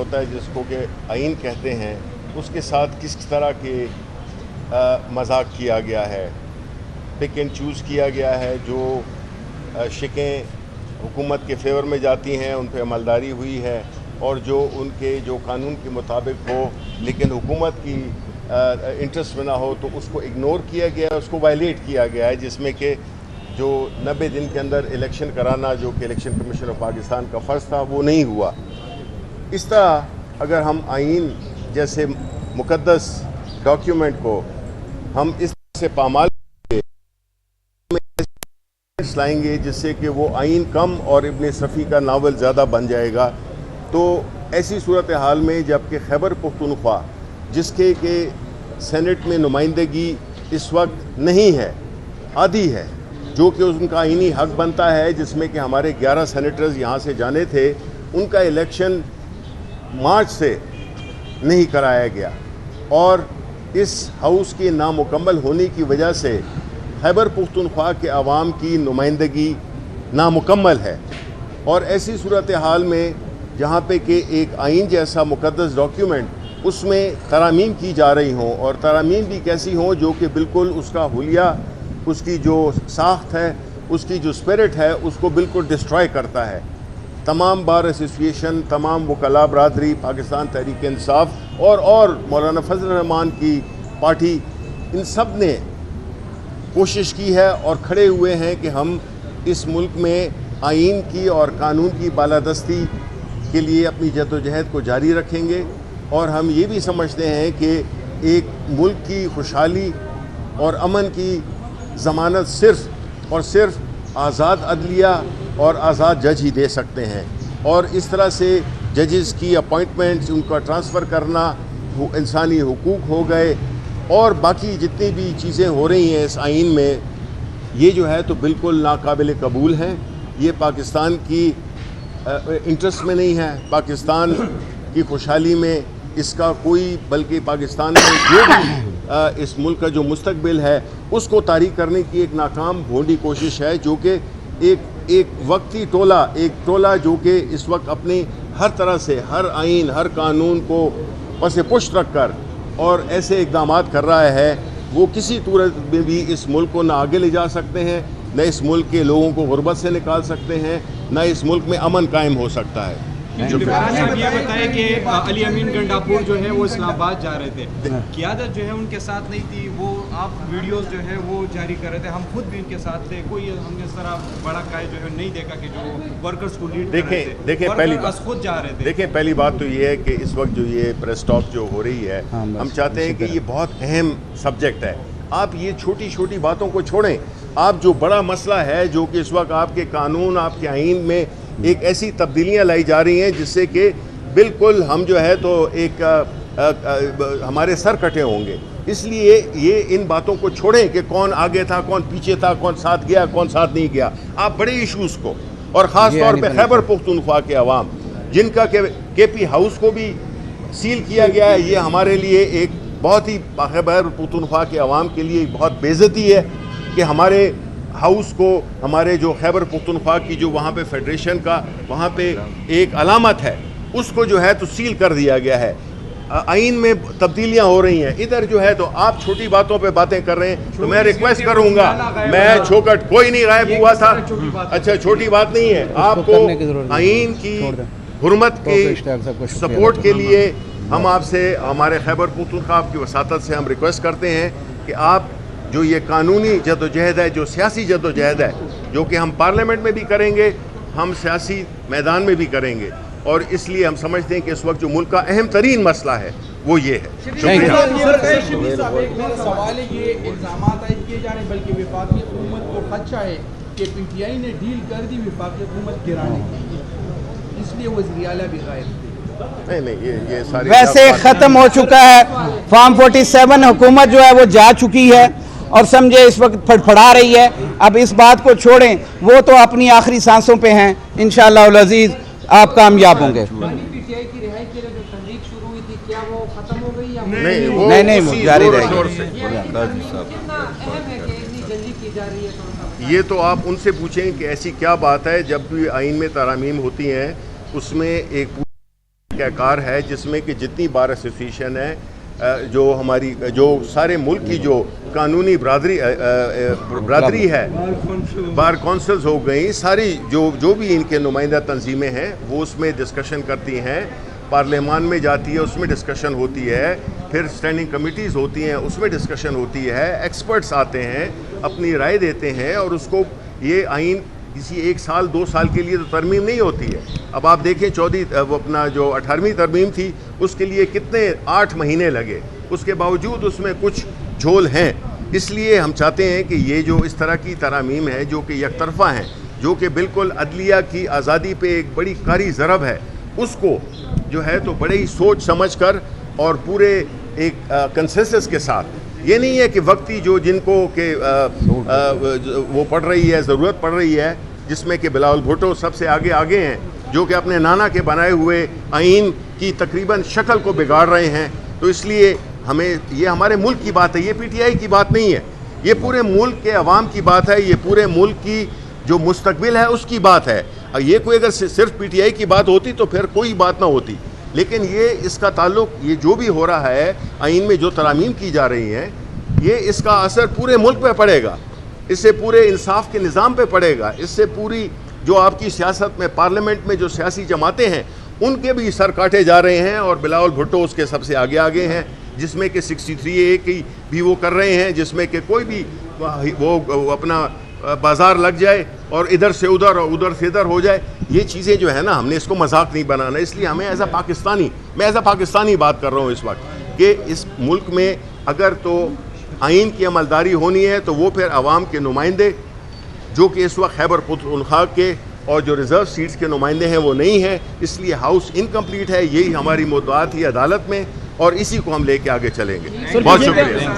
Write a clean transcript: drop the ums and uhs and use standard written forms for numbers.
ہوتا ہے جس کو کہ آئین کہتے ہیں، اس کے ساتھ کس طرح کے مذاق کیا گیا ہے، پک اینڈ چوز کیا گیا ہے. جو شکیں حکومت کے فیور میں جاتی ہیں ان پہ عملداری ہوئی ہے، اور جو ان کے جو قانون کے مطابق ہو لیکن حکومت کی انٹرسٹ میں نہ ہو تو اس کو اگنور کیا گیا ہے، اس کو وائلیٹ کیا گیا ہے، جس میں کہ جو 90 دن کے اندر الیکشن کرانا جو کہ الیکشن کمیشن آف پاکستان کا فرض تھا وہ نہیں ہوا. اس طرح اگر ہم آئین جیسے مقدس ڈاکیومنٹ کو ہم اس طرح سے پامال لائیں گے جس سے کہ وہ آئین کم اور ابن صفی کا ناول زیادہ بن جائے گا، تو ایسی صورتحال میں جبکہ خیبر پختونخوا جس کے کہ سینٹ میں نمائندگی اس وقت نہیں ہے، آدھی ہے، جو کہ ان کا آئینی حق بنتا ہے، جس میں کہ ہمارے 11 سینیٹرز یہاں سے جانے تھے، ان کا الیکشن مارچ سے نہیں کرایا گیا، اور اس ہاؤس کے نامکمل ہونے کی وجہ سے خیبر پختونخوا کے عوام کی نمائندگی نامکمل ہے. اور ایسی صورتحال میں جہاں پہ کہ ایک آئین جیسا مقدس ڈاکیومنٹ اس میں ترامیم کی جا رہی ہوں، اور ترامیم بھی کیسی ہوں جو کہ بالکل اس کا حلیہ، اس کی جو ساخت ہے، اس کی جو اسپرٹ ہے، اس کو بالکل ڈسٹرائے کرتا ہے. تمام بار ایسوسیشن، تمام وکلاء برادری، پاکستان تحریک انصاف اور مولانا فضل الرحمان کی پارٹی، ان سب نے کوشش کی ہے اور کھڑے ہوئے ہیں کہ ہم اس ملک میں آئین کی اور قانون کی بالادستی کے لیے اپنی جدوجہد کو جاری رکھیں گے. اور ہم یہ بھی سمجھتے ہیں کہ ایک ملک کی خوشحالی اور امن کی ضمانت صرف اور صرف آزاد عدلیہ اور آزاد جج ہی دے سکتے ہیں. اور اس طرح سے ججز کی اپوائنٹمنٹس، ان کا ٹرانسفر کرنا، انسانی حقوق ہو گئے اور باقی جتنی بھی چیزیں ہو رہی ہیں اس آئین میں، یہ جو ہے تو بالکل ناقابل قبول ہیں. یہ پاکستان کی انٹرسٹ میں نہیں ہے، پاکستان کی خوشحالی میں اس کا کوئی، بلکہ پاکستان میں جو بھی اس ملک کا جو مستقبل ہے اس کو تاریک کرنے کی ایک ناکام بھونڈی کوشش ہے، جو کہ ایک وقتی ٹولہ جو کہ اس وقت اپنی ہر طرح سے ہر آئین، ہر قانون کو پس پشت رکھ کر اور ایسے اقدامات کر رہا ہے. وہ کسی صورت میں بھی اس ملک کو نہ آگے لے جا سکتے ہیں، نہ اس ملک کے لوگوں کو غربت سے نکال سکتے ہیں، نہ اس ملک میں امن قائم ہو سکتا ہے. یہ بتائے کہ علی امین گنڈاپور جو ہے وہ اسلام آباد جا رہے تھے، قیادت جو ہے ان کے ساتھ نہیں تھی، وہ آپ ویڈیوز جو ہے وہ جاری کر رہے تھے، ہم خود بھی ان کے ساتھ تھے، کوئی ہم نے اس طرح بڑا قائد جو ہے نہیں دیکھا کہ جو ورکرز کو لیڈ کر رہے تھے. دیکھیں پہلی بات تو یہ ہے کہ اس وقت جو یہ پریس ٹاک جو ہو رہی ہے، ہم چاہتے ہیں کہ یہ بہت اہم سبجیکٹ ہے. آپ یہ چھوٹی چھوٹی باتوں کو چھوڑیں. آپ جو بڑا مسئلہ ہے جو کہ اس وقت آپ کے قانون، آپ کے آئین میں ایک ایسی تبدیلیاں لائی جا رہی ہیں جس سے کہ بالکل ہم جو ہے تو ایک ہمارے سر کٹے ہوں گے. اس لیے یہ ان باتوں کو چھوڑیں کہ کون آگے تھا، کون پیچھے تھا، کون ساتھ گیا، کون ساتھ نہیں گیا. آپ بڑے ایشوز کو، اور خاص طور پہ خیبر پختونخوا کے عوام جن کا کے پی ہاؤس کو بھی سیل کیا گیا ہے، یہ ہمارے لیے ایک بہت ہی، خیبر پختونخوا کے عوام کے لیے بہت بے عزتی ہے کہ ہمارے ہاؤس کو، ہمارے جو خیبر پختونخوا کی جو وہاں پہ فیڈریشن کا وہاں پہ ایک علامت ہے، اس کو جو ہے تو سیل کر دیا گیا ہے. آئین میں تبدیلیاں ہو رہی ہیں، ادھر جو ہے تو آپ چھوٹی باتوں پہ باتیں کر رہے ہیں. تو میں ریکویسٹ کروں گا، میں چھوکٹ کوئی نہیں غائب ہوا تھا. اچھا چھوٹی بات نہیں ہے. آپ کو آئین کی حرمت کی سپورٹ کے لیے ہم آپ سے، ہمارے خیبر پختونخوا کی وساطت سے ہم ریکویسٹ کرتے ہیں کہ آپ جو یہ قانونی جدوجہد ہے، جو سیاسی جدوجہد ہے، جو کہ ہم پارلیمنٹ میں بھی کریں گے، ہم سیاسی میدان میں بھی کریں گے. اور اس لیے ہم سمجھتے ہیں کہ اس وقت جو ملک کا اہم ترین مسئلہ ہے وہ یہ ہے. شکریہ. سوال یہ الزامات عائد کیے جا رہے ہیں، بلکہ وفاقی حکومت کو خدشہ ہے کہ پی ٹی آئی نے ڈیل کر دی وفاقی حکومت گرانے کی، اس لیے وزیر اعلیٰ بھی غائب تھے. نہیں یہ ساری ویسے ختم ہو چکا ہے. فارم 47 حکومت جو ہے وہ جا چکی ہے اور سمجھے اس وقت پھڑپھڑا رہی ہے. اب اس بات کو چھوڑیں، وہ تو اپنی آخری سانسوں پہ ہیں. انشاءاللہ العزیز آپ کامیاب ہوں گے. نہیں جاری رہے گی. یہ تو آپ ان سے پوچھیں کہ ایسی کیا بات ہے. جب بھی آئین میں ترامیم ہوتی ہیں اس میں ایک کا کار ہے جس میں کہ جتنی بار ایسوسیشن ہے جو ہماری جو سارے ملک کی جو قانونی برادری ہے بار کونسلز ہو گئیں ساری جو بھی ان کے نمائندہ تنظیمیں ہیں وہ اس میں ڈسکشن کرتی ہیں پارلیمان میں جاتی ہے اس میں ڈسکشن ہوتی ہے پھر اسٹینڈنگ کمیٹیز ہوتی ہیں اس میں ڈسکشن ہوتی ہے ایکسپرٹس آتے ہیں اپنی رائے دیتے ہیں اور اس کو یہ آئین کسی 1 سال 2 سال کے لیے تو ترمیم نہیں ہوتی ہے. اب آپ دیکھیں وہ اپنا جو 18ویں ترمیم تھی اس کے لیے کتنے 8 مہینے لگے, اس کے باوجود اس میں کچھ جھول ہیں. اس لیے ہم چاہتے ہیں کہ یہ جو اس طرح کی ترامیم ہیں جو کہ یک طرفہ ہیں, جو کہ بالکل عدلیہ کی آزادی پہ ایک بڑی کاری ضرب ہے, اس کو جو ہے تو بڑے ہی سوچ سمجھ کر اور پورے ایک کنسنسس کے ساتھ, یہ نہیں ہے کہ وقتی جو جن کو کہ وہ پڑ رہی ہے, ضرورت پڑ رہی ہے, جس میں کہ بلاول بھٹو سب سے آگے ہیں, جو کہ اپنے نانا کے بنائے ہوئے آئین کی تقریباً شکل کو بگاڑ رہے ہیں. تو اس لیے ہمیں یہ ہمارے ملک کی بات ہے, یہ پی ٹی آئی کی بات نہیں ہے, یہ پورے ملک کے عوام کی بات ہے, یہ پورے ملک کی جو مستقبل ہے اس کی بات ہے. یہ کوئی اگر صرف پی ٹی آئی کی بات ہوتی تو پھر کوئی بات نہ ہوتی, لیکن یہ اس کا تعلق یہ جو بھی ہو رہا ہے آئین میں جو ترامیم کی جا رہی ہیں, یہ اس کا اثر پورے ملک پہ پڑے گا, اس سے پورے انصاف کے نظام پہ پڑے گا, اس سے پوری جو آپ کی سیاست میں پارلیمنٹ میں جو سیاسی جماعتیں ہیں ان کے بھی سر کاٹے جا رہے ہیں, اور بلاول بھٹو اس کے سب سے آگے ہیں, جس میں کہ 63A کی بھی وہ کر رہے ہیں, جس میں کہ کوئی بھی وہ اپنا بازار لگ جائے اور ادھر سے ادھر اور ادھر سے ادھر ہو جائے. یہ چیزیں جو ہے نا, ہم نے اس کو مذاق نہیں بنانا, اس لیے ہمیں میں ایز اے پاکستانی بات کر رہا ہوں اس وقت کہ اس ملک میں اگر تو آئین کی عملداری ہونی ہے تو وہ پھر عوام کے نمائندے جو کہ اس وقت خیبر پختونخوا کے اور جو ریزرو سیٹس کے نمائندے ہیں وہ نہیں ہیں, اس لیے ہاؤس انکمپلیٹ ہے. یہی ہماری مدعات تھی عدالت میں اور اسی کو ہم لے کے آگے چلیں گے. بہت شکریہ.